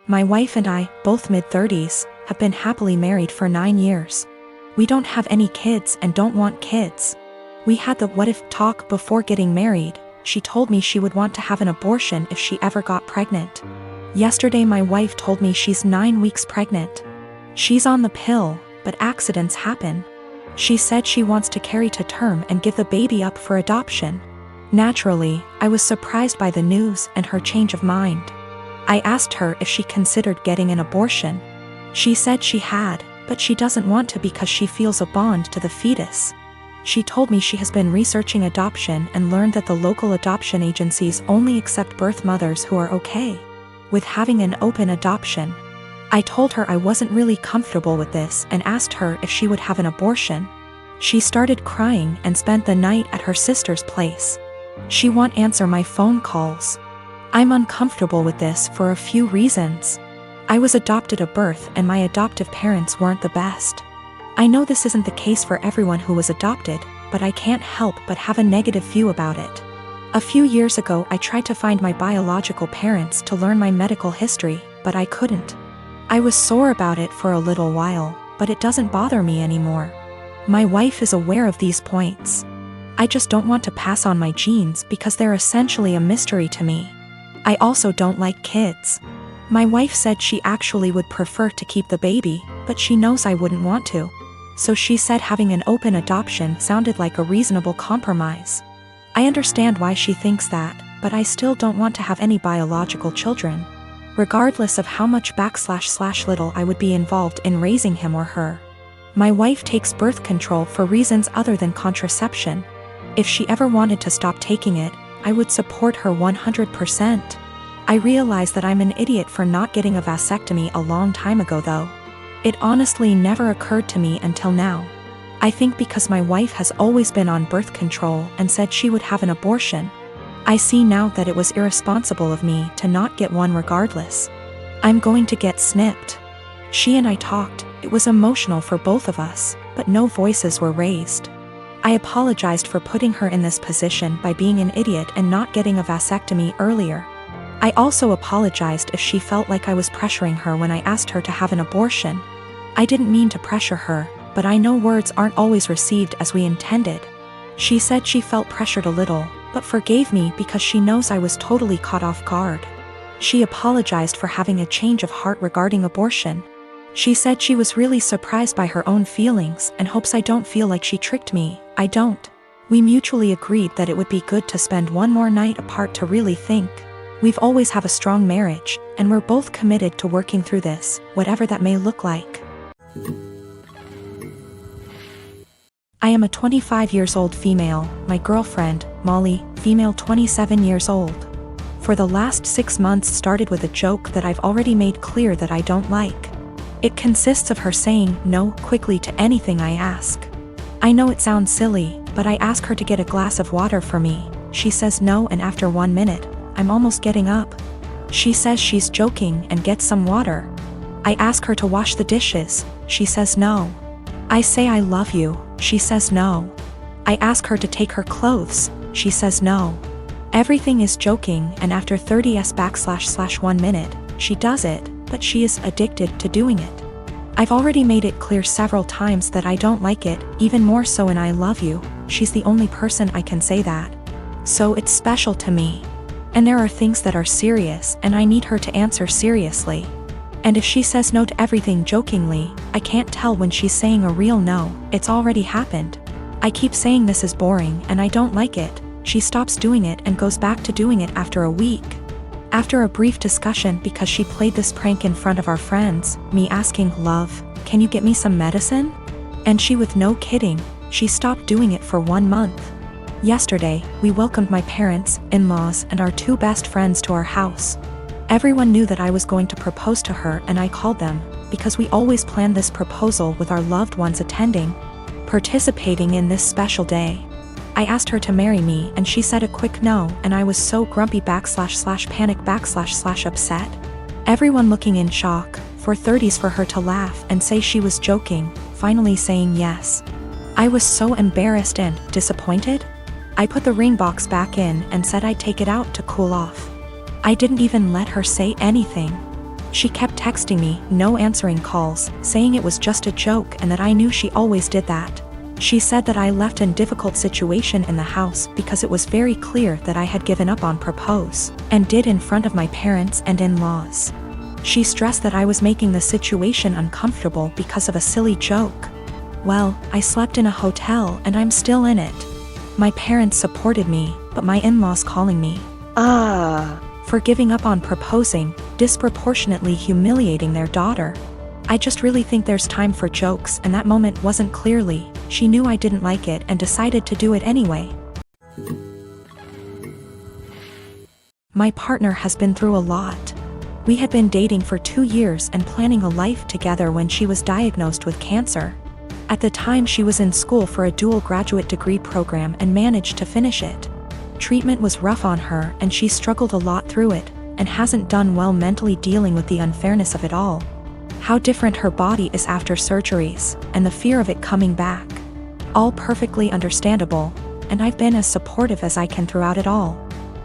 My wife and I, both mid-30s, have been happily married for 9 years. We don't have any kids and don't want kids. We had the what-if talk before getting married. She told me she would want to have an abortion if she ever got pregnant. Yesterday my wife told me she's 9 weeks pregnant. She's on the pill, but accidents happen. She said she wants to carry to term and give the baby up for adoption. Naturally, I was surprised by the news and her change of mind. I asked her if she considered getting an abortion. She said she had, but she doesn't want to because she feels a bond to the fetus. She told me she has been researching adoption and learned that the local adoption agencies only accept birth mothers who are okay with having an open adoption. I told her I wasn't really comfortable with this and asked her if she would have an abortion. She started crying and spent the night at her sister's place. She won't answer my phone calls. I'm uncomfortable with this for a few reasons. I was adopted at birth and my adoptive parents weren't the best. I know this isn't the case for everyone who was adopted, but I can't help but have a negative view about it. A few years ago I tried to find my biological parents to learn my medical history, but I couldn't. I was sore about it for a little while, but it doesn't bother me anymore. My wife is aware of these points. I just don't want to pass on my genes because they're essentially a mystery to me. I also don't like kids. My wife said she actually would prefer to keep the baby, but she knows I wouldn't want to. So she said having an open adoption sounded like a reasonable compromise. I understand why she thinks that, but I still don't want to have any biological children, regardless of how much / little I would be involved in raising him or her. My wife takes birth control for reasons other than contraception. If she ever wanted to stop taking it, I would support her 100%. I realize that I'm an idiot for not getting a vasectomy a long time ago though. It honestly never occurred to me until now. I think because my wife has always been on birth control and said she would have an abortion. I see now that it was irresponsible of me to not get one regardless. I'm going to get snipped. She and I talked, it was emotional for both of us, but no voices were raised. I apologized for putting her in this position by being an idiot and not getting a vasectomy earlier. I also apologized if she felt like I was pressuring her when I asked her to have an abortion. I didn't mean to pressure her, but I know words aren't always received as we intended. She said she felt pressured a little, but forgave me because she knows I was totally caught off guard. She apologized for having a change of heart regarding abortion. She said she was really surprised by her own feelings and hopes I don't feel like she tricked me. I don't. We mutually agreed that it would be good to spend one more night apart to really think. We've always have a strong marriage, and we're both committed to working through this, whatever that may look like. I am a 25 years old female, my girlfriend, Molly, female 27 years old. For the last 6 months started with a joke that I've already made clear that I don't like. It consists of her saying no quickly to anything I ask. I know it sounds silly, but I ask her to get a glass of water for me. She says no, and after 1 minute, I'm almost getting up. She says she's joking and gets some water. I ask her to wash the dishes. She says no. I say I love you. She says no. I ask her to take her clothes. She says no. Everything is joking, and after 30s / 1 minute, she does it, but she is addicted to doing it. I've already made it clear several times that I don't like it, even more so in I love you. She's the only person I can say that. So it's special to me. And there are things that are serious and I need her to answer seriously. And if she says no to everything jokingly, I can't tell when she's saying a real no. It's already happened. I keep saying this is boring and I don't like it. She stops doing it and goes back to doing it after a week. After a brief discussion because she played this prank in front of our friends, me asking, "Love, can you get me some medicine?" And she with no kidding, she stopped doing it for 1 month. Yesterday, we welcomed my parents, in-laws, and our 2 best friends to our house. Everyone knew that I was going to propose to her and I called them, because we always plan this proposal with our loved ones attending, participating in this special day. I asked her to marry me and she said a quick no, and I was so grumpy / panic / upset. Everyone looking in shock, for 30s for her to laugh and say she was joking, finally saying yes. I was so embarrassed and disappointed. I put the ring box back in and said I'd take it out to cool off. I didn't even let her say anything. She kept texting me, no answering calls, saying it was just a joke and that I knew she always did that. She said that I left in difficult situation in the house because it was very clear that I had given up on propose, and did in front of my parents and in-laws. She stressed that I was making the situation uncomfortable because of a silly joke. Well, I slept in a hotel and I'm still in it. My parents supported me, but my in-laws calling me for giving up on proposing, disproportionately humiliating their daughter. I just really think there's time for jokes, and that moment wasn't clearly. She knew I didn't like it and decided to do it anyway. My partner has been through a lot. We had been dating for 2 years and planning a life together when she was diagnosed with cancer. At the time she was in school for a dual graduate degree program and managed to finish it. Treatment was rough on her and she struggled a lot through it, and hasn't done well mentally dealing with the unfairness of it all. How different her body is after surgeries, and the fear of it coming back. All perfectly understandable, and I've been as supportive as I can throughout it all.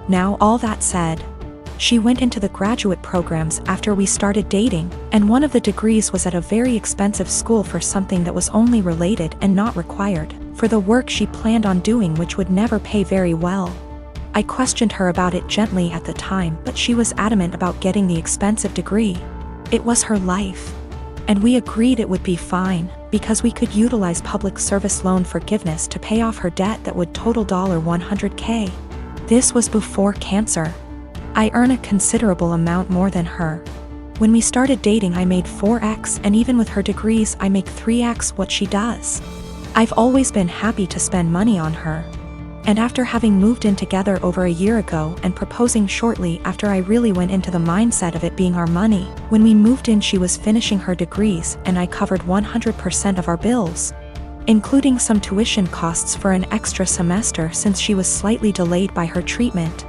Now, all that said, she went into the graduate programs after we started dating, and one of the degrees was at a very expensive school for something that was only related and not required for the work she planned on doing, which would never pay very well. I questioned her about it gently at the time, but she was adamant about getting the expensive degree. It was her life. And we agreed it would be fine, because we could utilize public service loan forgiveness to pay off her debt that would total $100K. This was before cancer. I earn a considerable amount more than her. When we started dating I made 4x, and even with her degrees I make 3x what she does. I've always been happy to spend money on her. And after having moved in together over a year ago and proposing shortly after, I really went into the mindset of it being our money. When we moved in she was finishing her degrees and I covered 100% of our bills, including some tuition costs for an extra semester since she was slightly delayed by her treatment.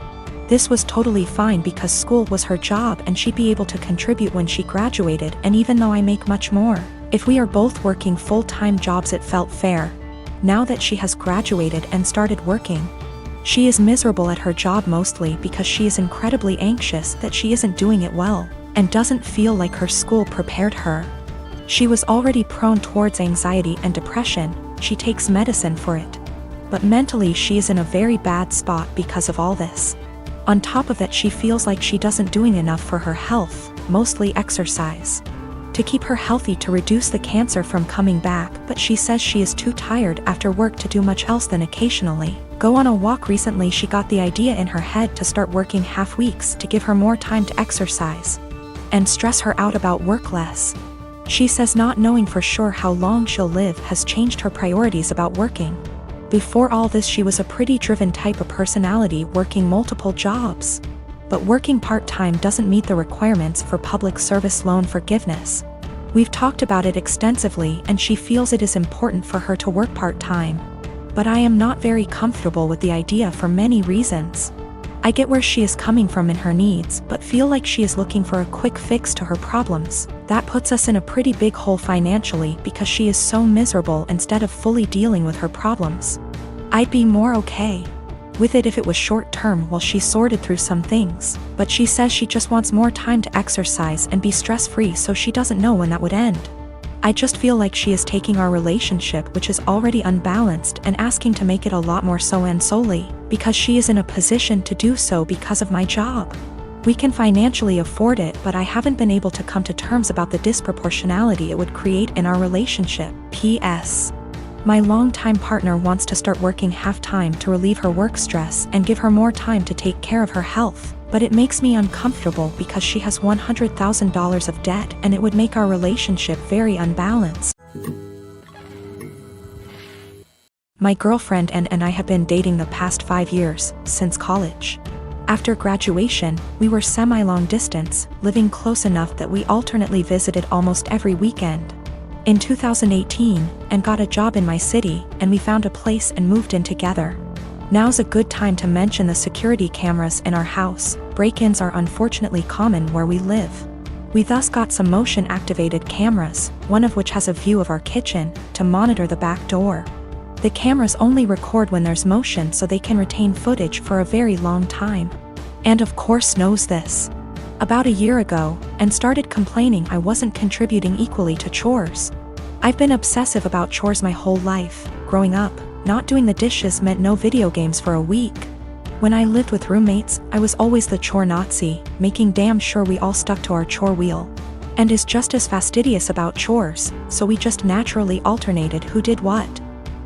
This was totally fine because school was her job and she'd be able to contribute when she graduated, and even though I make much more, if we are both working full-time jobs it felt fair. Now that she has graduated and started working, she is miserable at her job mostly because she is incredibly anxious that she isn't doing it well, and doesn't feel like her school prepared her. She was already prone towards anxiety and depression, she takes medicine for it. But mentally she is in a very bad spot because of all this. On top of that she feels like she doesn't doing enough for her health, mostly exercise, to keep her healthy to reduce the cancer from coming back, but she says she is too tired after work to do much else than occasionally go on a walk. Recently she got the idea in her head to start working half weeks to give her more time to exercise and stress her out about work less. She says not knowing for sure how long she'll live has changed her priorities about working. Before all this she was a pretty driven type of personality, working multiple jobs. But working part-time doesn't meet the requirements for public service loan forgiveness. We've talked about it extensively and she feels it is important for her to work part-time. But I am not very comfortable with the idea for many reasons. I get where she is coming from in her needs, but feel like she is looking for a quick fix to her problems. That puts us in a pretty big hole financially because she is so miserable instead of fully dealing with her problems. I'd be more okay with it if it was short-term while she sorted through some things, but she says she just wants more time to exercise and be stress-free, so she doesn't know when that would end. I just feel like she is taking our relationship, which is already unbalanced, and asking to make it a lot more so, and solely because she is in a position to do so because of my job. We can financially afford it, but I haven't been able to come to terms about the disproportionality it would create in our relationship. P.S. My longtime partner wants to start working half-time to relieve her work stress and give her more time to take care of her health, but it makes me uncomfortable because she has $100,000 of debt and it would make our relationship very unbalanced. My girlfriend and I have been dating the past 5 years, since college. After graduation, we were semi-long distance, living close enough that we alternately visited almost every weekend. In 2018, and got a job in my city, and we found a place and moved in together. Now's a good time to mention the security cameras in our house. Break-ins are unfortunately common where we live. We thus got some motion-activated cameras, one of which has a view of our kitchen, to monitor the back door. The cameras only record when there's motion so they can retain footage for a very long time. And of course knows this. about a year ago, and started complaining I wasn't contributing equally to chores. I've been obsessive about chores my whole life. Growing up, not doing the dishes meant no video games for a week. When I lived with roommates, I was always the chore Nazi, making damn sure we all stuck to our chore wheel. And is just as fastidious about chores, so we just naturally alternated who did what.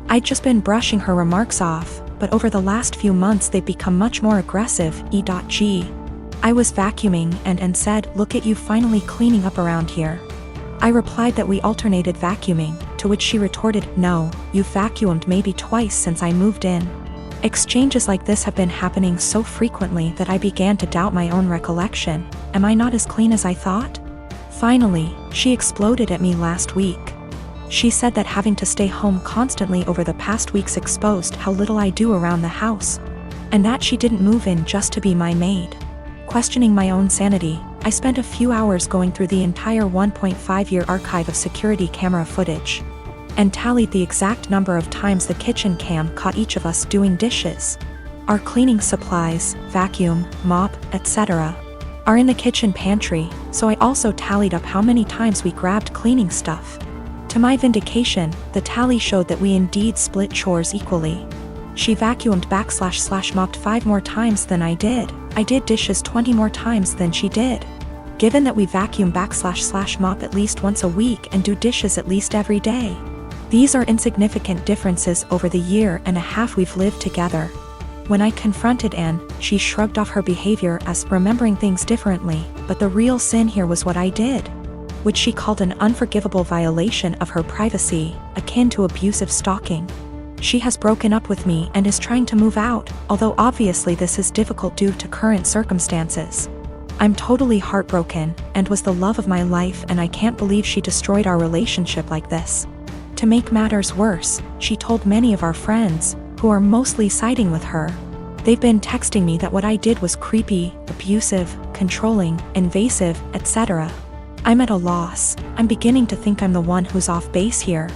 I'd just been brushing her remarks off, but over the last few months they've become much more aggressive. E.g. I was vacuuming and said, "Look at you finally cleaning up around here." I replied that we alternated vacuuming, to which she retorted, "No, you've vacuumed maybe twice since I moved in." Exchanges like this have been happening so frequently that I began to doubt my own recollection. Am I not as clean as I thought? Finally, she exploded at me last week. She said that having to stay home constantly over the past weeks exposed how little I do around the house, and that she didn't move in just to be my maid. Questioning my own sanity, I spent a few hours going through the entire 1.5-year archive of security camera footage, and tallied the exact number of times the kitchen cam caught each of us doing dishes. Our cleaning supplies, vacuum, mop, etc., are in the kitchen pantry, so I also tallied up how many times we grabbed cleaning stuff. To my vindication, the tally showed that we indeed split chores equally. She vacuumed / mopped 5 more times than I did. I did dishes 20 more times than she did. Given that we vacuum / mop at least once a week and do dishes at least every day, these are insignificant differences over the year and a half we've lived together. When I confronted Anne, she shrugged off her behavior as remembering things differently, but the real sin here was what I did, which she called an unforgivable violation of her privacy, akin to abusive stalking. She has broken up with me and is trying to move out, although obviously this is difficult due to current circumstances. I'm totally heartbroken, and was the love of my life, and I can't believe she destroyed our relationship like this. To make matters worse, she told many of our friends, who are mostly siding with her. They've been texting me that what I did was creepy, abusive, controlling, invasive, etc. I'm at a loss. I'm beginning to think I'm the one who's off base here.